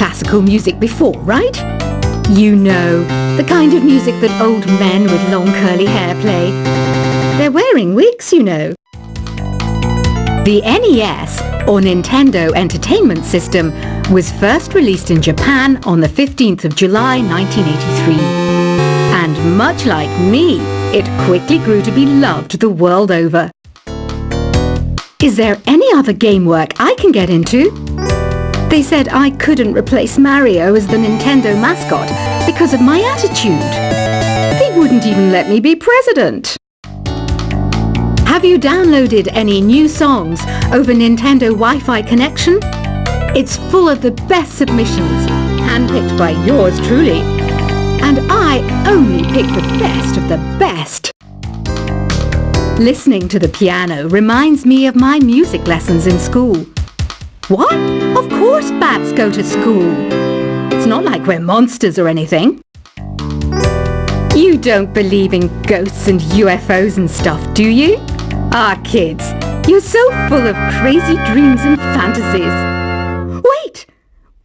classical music before, right? You know, the kind of music that old men with long curly hair play. They're wearing wigs, you know. The NES, or Nintendo Entertainment System, was first released in Japan on the 15th of July 1983. And much like me, it quickly grew to be loved the world over. Is there any other game work I can get into? They said I couldn't replace Mario as the Nintendo mascot because of my attitude. They wouldn't even let me be president. Have you downloaded any new songs over Nintendo Wi-Fi connection? It's full of the best submissions, handpicked by yours truly. And I only pick the best of the best. Listening to the piano reminds me of my music lessons in school. What? Of course bats go to school. It's not like we're monsters or anything. You don't believe in ghosts and UFOs and stuff, do you? Ah, kids, you're so full of crazy dreams and fantasies. Wait!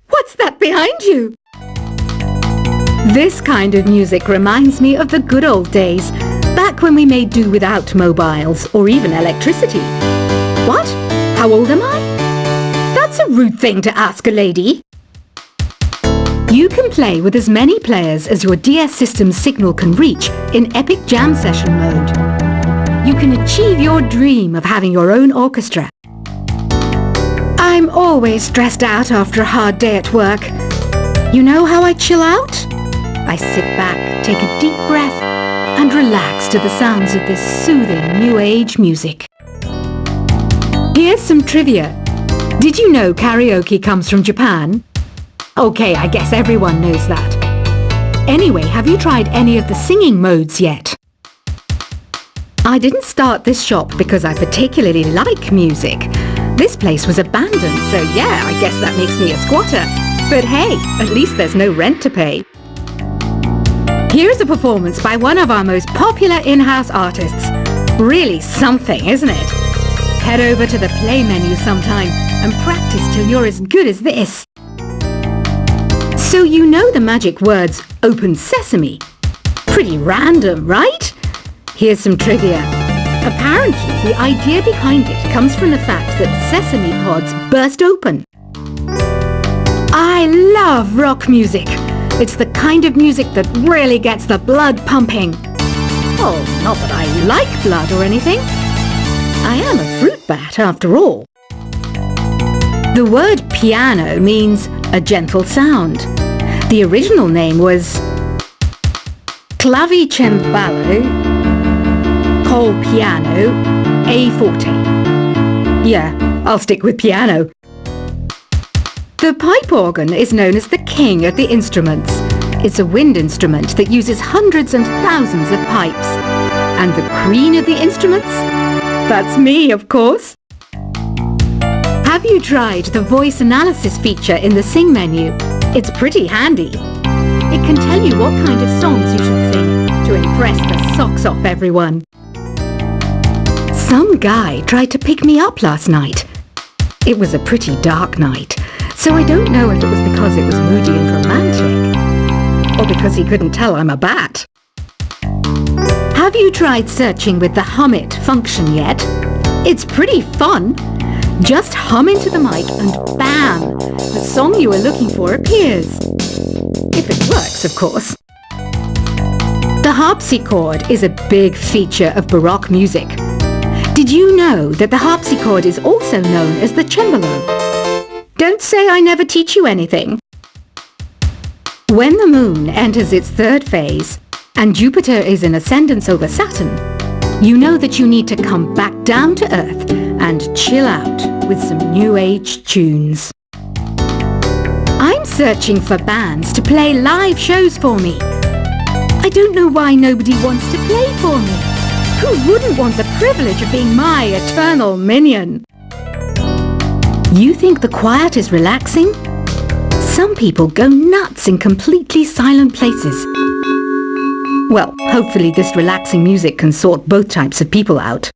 What's that behind you? This kind of music reminds me of the good old days, back when we made do without mobiles or even electricity. What? How old am I? That's a rude thing to ask a lady. You can play with as many players as your DS system's signal can reach in Epic Jam Session mode. You can achieve your dream of having your own orchestra. I'm always stressed out after a hard day at work. You know how I chill out? I sit back, take a deep breath, and relax to the sounds of this soothing new age music. Here's some trivia. Did you know karaoke comes from Japan? Okay, I guess everyone knows that. Anyway, have you tried any of the singing modes yet? I didn't start this shop because I particularly like music. This place was abandoned, so yeah, I guess that makes me a squatter. But hey, at least there's no rent to pay. Here's a performance by one of our most popular in-house artists. Really something, isn't it? Head over to the play menu sometime and practice till you're as good as this. So you know the magic words "Open Sesame"? Pretty random, right? Here's some trivia. Apparently, the idea behind it comes from the fact that sesame pods burst open. I love rock music. It's the kind of music that really gets the blood pumping. Oh, not that I like blood or anything. I am a fruit bat after all. The word piano means a gentle sound. The original name was clavicembalo col piano a forte. Yeah, I'll stick with piano. The pipe organ is known as the king of the instruments. It's a wind instrument that uses hundreds and thousands of pipes. And the queen of the instruments? That's me, of course. Have you tried the voice analysis feature in the Sing menu? It's pretty handy. It can tell you what kind of songs you should sing to impress the socks off everyone. Some guy tried to pick me up last night. It was a pretty dark night, so I don't know if it was because it was moody and romantic, or because he couldn't tell I'm a bat. Have you tried searching with the Hum It function yet? It's pretty fun. Just hum into the mic and bam! The song you were looking for appears. If it works, of course. The harpsichord is a big feature of Baroque music. Did you know that the harpsichord is also known as the cembalo? Don't say I never teach you anything. When the moon enters its third phase and Jupiter is in ascendance over Saturn, you know that you need to come back down to Earth and chill out with some new age tunes. I'm searching for bands to play live shows for me. I don't know why nobody wants to play for me. Who wouldn't want the privilege of being my eternal minion? You think the quiet is relaxing? Some people go nuts in completely silent places. Well, hopefully this relaxing music can sort both types of people out.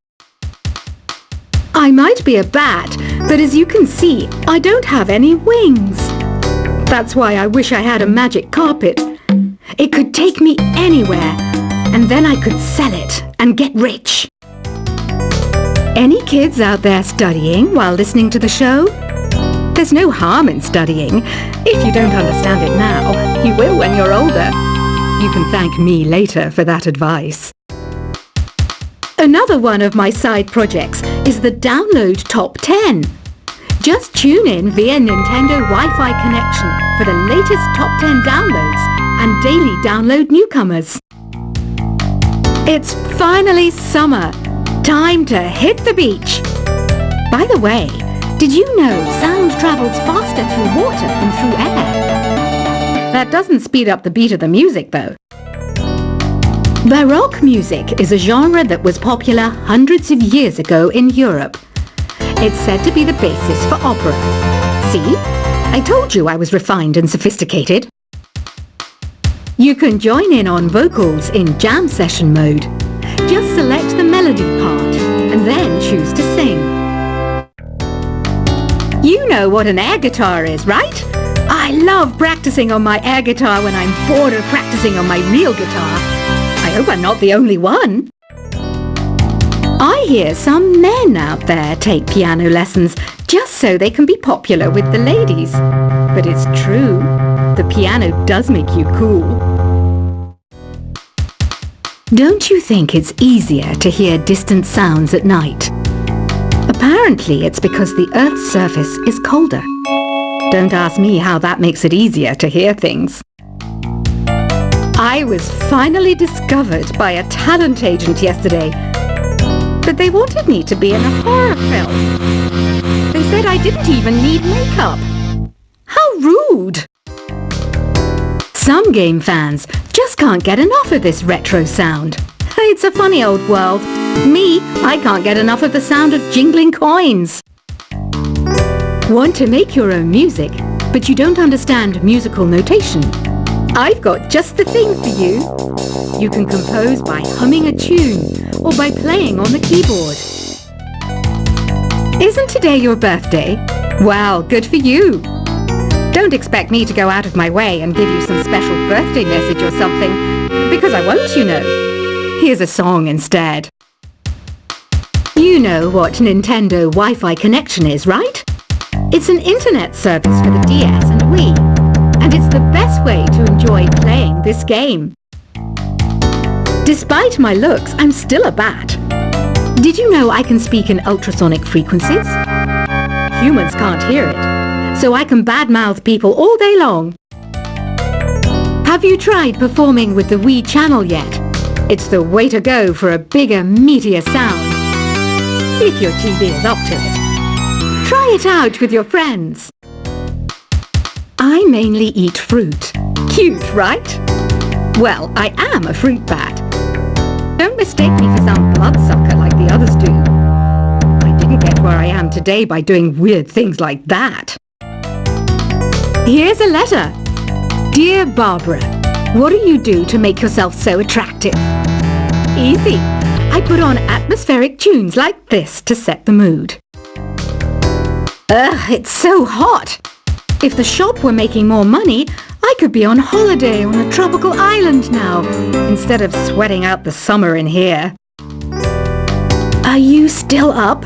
I might be a bat, but as you can see, I don't have any wings. That's why I wish I had a magic carpet. It could take me anywhere, and then I could sell it and get rich. Any kids out there studying while listening to the show? There's no harm in studying. If you don't understand it now, you will when you're older. You can thank me later for that advice. Another one of my side projects is the Download Top 10. Just tune in via Nintendo Wi-Fi connection for the latest Top 10 downloads and daily download newcomers. It's finally summer. Time to hit the beach. By the way, did you know sound travels faster through water than through air? That doesn't speed up the beat of the music, though. Baroque music is a genre that was popular hundreds of years ago in Europe. It's said to be the basis for opera. See? I told you I was refined and sophisticated. You can join in on vocals in jam session mode. Just select the melody part and then choose to sing. You know what an air guitar is, right? I love practicing on my air guitar when I'm bored of practicing on my real guitar. I hope I'm not the only one. I hear some men out there take piano lessons just so they can be popular with the ladies. But it's true, the piano does make you cool. Don't you think it's easier to hear distant sounds at night? Apparently it's because the Earth's surface is colder. Don't ask me how that makes it easier to hear things. I was finally discovered by a talent agent yesterday, but they wanted me to be in a horror film. They said I didn't even need makeup. How rude! Some game fans just can't get enough of this retro sound. It's a funny old world. Me, I can't get enough of the sound of jingling coins. Want to make your own music, but you don't understand musical notation? I've got just the thing for you. You can compose by humming a tune or by playing on the keyboard. Isn't today your birthday? Well, good for you. Don't expect me to go out of my way and give you some special birthday message or something, because I won't, you know. Here's a song instead. You know what Nintendo Wi-Fi connection is, right? It's an internet service for the DS and Wii, and it's the best way to enjoy playing this game. Despite my looks, I'm still a bat. Did you know I can speak in ultrasonic frequencies? Humans can't hear it, so I can badmouth people all day long. Have you tried performing with the Wii channel yet? It's the way to go for a bigger, meatier sound. If your TV is up to it. Try it out with your friends. I mainly eat fruit. Cute, right? Well, I am a fruit bat. Don't mistake me for some bloodsucker like the others do. I didn't get where I am today by doing weird things like that. Here's a letter. Dear Barbara, what do you do to make yourself so attractive? Easy. I put on atmospheric tunes like this to set the mood. Ugh, it's so hot. If the shop were making more money, I could be on holiday on a tropical island now, instead of sweating out the summer in here. Are you still up?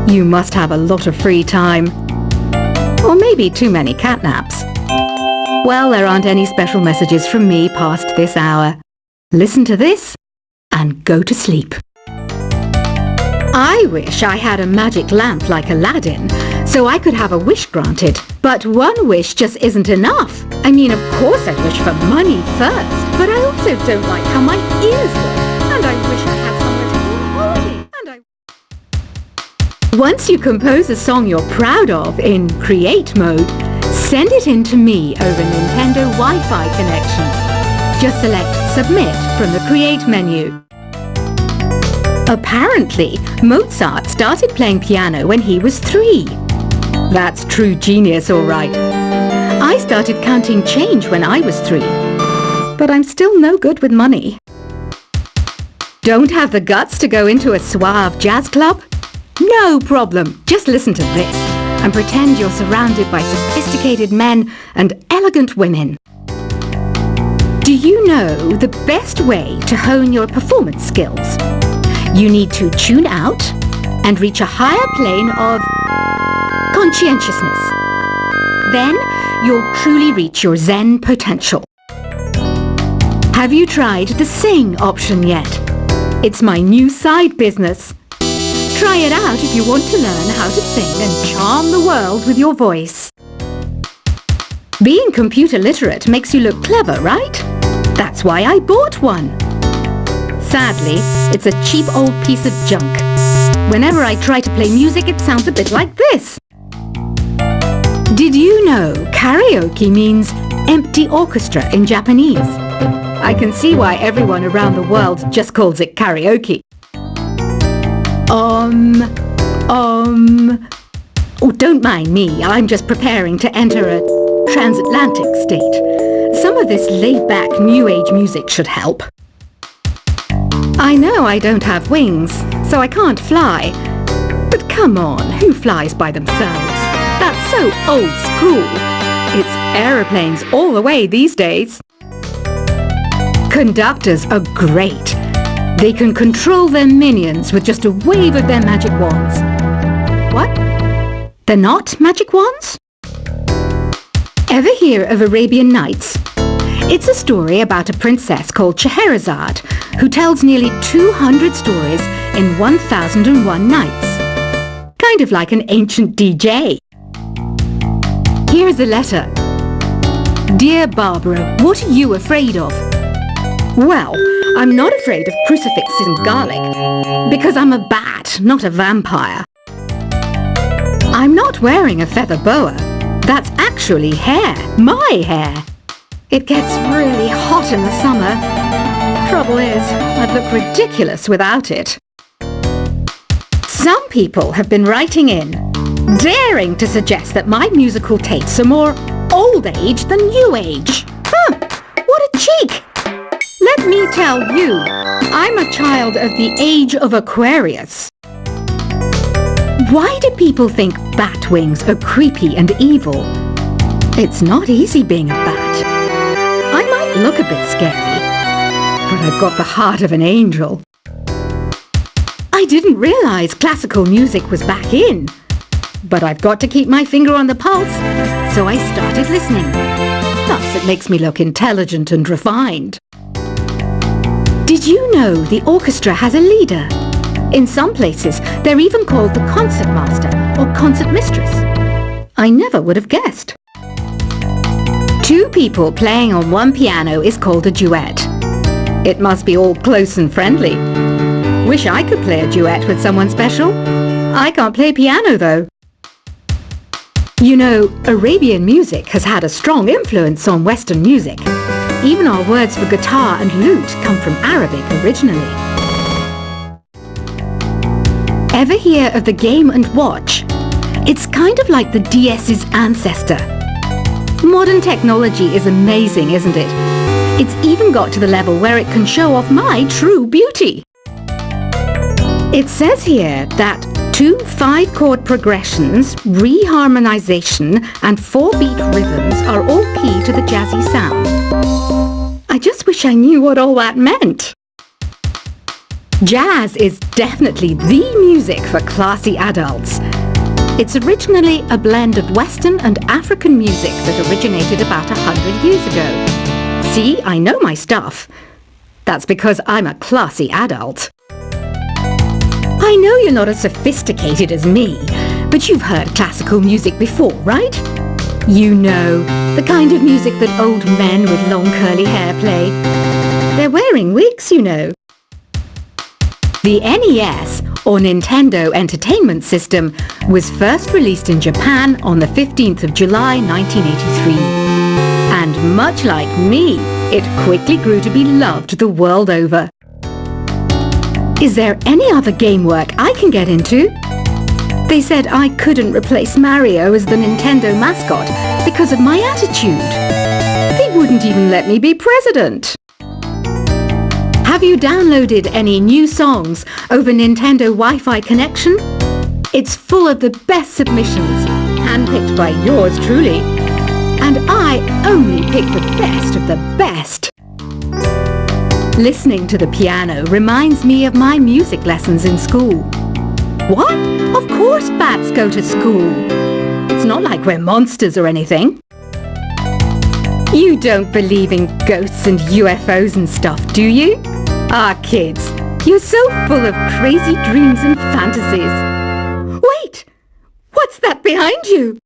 You must have a lot of free time. Or maybe too many catnaps. Well, there aren't any special messages from me past this hour. Listen to this and go to sleep. I wish I had a magic lamp like Aladdin, so I could have a wish granted. But one wish just isn't enough. I mean, of course I'd wish for money first, but I also don't like how my ears look, and I wish I had somewhere to go on holiday. Once you compose a song you're proud of in Create mode, send it in to me over Nintendo Wi-Fi connection. Just select Submit from the Create menu. Apparently, Mozart started playing piano when he was 3. That's true genius, all right. I started counting change when I was 3. But I'm still no good with money. Don't have the guts to go into a suave jazz club? No problem. Just listen to this. and pretend you're surrounded by sophisticated men and elegant women. Do you know the best way to hone your performance skills? You need to tune out and reach a higher plane of conscientiousness. Then you'll truly reach your Zen potential. Have you tried the Sing option yet? It's my new side business. Try it out if you want to learn how to sing and charm the world with your voice. Being computer literate makes you look clever, right? That's why I bought one. Sadly, it's a cheap old piece of junk. Whenever I try to play music, it sounds a bit like this. Did you know karaoke means empty orchestra in Japanese? I can see why everyone around the world just calls it karaoke. Oh, don't mind me. I'm just preparing to enter a transatlantic state. Some of this laid-back New Age music should help. I know I don't have wings, so I can't fly. But come on, who flies by themselves? That's so old school. It's aeroplanes all the way these days. Conductors are great. They can control their minions with just a wave of their magic wands. What? They're not magic wands? Ever hear of Arabian Nights? It's a story about a princess called Scheherazade who tells nearly 200 stories in 1001 nights. Kind of like an ancient DJ. Here's a letter. Dear Barbara, what are you afraid of? Well, I'm not afraid of crucifixes and garlic, because I'm a bat, not a vampire. I'm not wearing a feather boa. That's actually hair, my hair. It gets really hot in the summer. Trouble is, I'd look ridiculous without it. Some people have been writing in, daring to suggest that my musical tastes are more old age than new age. Huh, what a cheek! Let me tell you, I'm a child of the age of Aquarius. Why do people think bat wings are creepy and evil? It's not easy being a bat. I might look a bit scary, but I've got the heart of an angel. I didn't realize classical music was back in, but I've got to keep my finger on the pulse, so I started listening. Thus, it makes me look intelligent and refined. Did you know the orchestra has a leader? In some places, they're even called the concert master or concert mistress. I never would have guessed. Two people playing on one piano is called a duet. It must be all close and friendly. Wish I could play a duet with someone special. I can't play piano though. You know, Arabian music has had a strong influence on Western music. Even our words for guitar and lute come from Arabic originally. Ever hear of the Game & Watch? It's kind of like the DS's ancestor. Modern technology is amazing, isn't it? It's even got to the level where it can show off my true beauty. It says here that 2 5-chord progressions, reharmonization and 4-beat rhythms are all key to the jazzy sound. I just wish I knew what all that meant. Jazz is definitely the music for classy adults. It's originally a blend of Western and African music that originated about 100 years ago. See, I know my stuff. That's because I'm a classy adult. I know you're not as sophisticated as me, but you've heard classical music before, right? You know, the kind of music that old men with long curly hair play. They're wearing wigs, you know. The NES, or Nintendo Entertainment System, was first released in Japan on the 15th of July 1983. And much like me, it quickly grew to be loved the world over. Is there any other game work I can get into? They said I couldn't replace Mario as the Nintendo mascot because of my attitude. They wouldn't even let me be president. Have you downloaded any new songs over Nintendo Wi-Fi connection? It's full of the best submissions. handpicked by yours truly. And I only pick the best of the best. Listening to the piano reminds me of my music lessons in school. What? Of course bats go to school. It's not like we're monsters or anything. You don't believe in ghosts and UFOs and stuff, do you? Ah, kids, you're so full of crazy dreams and fantasies. Wait! What's that behind you?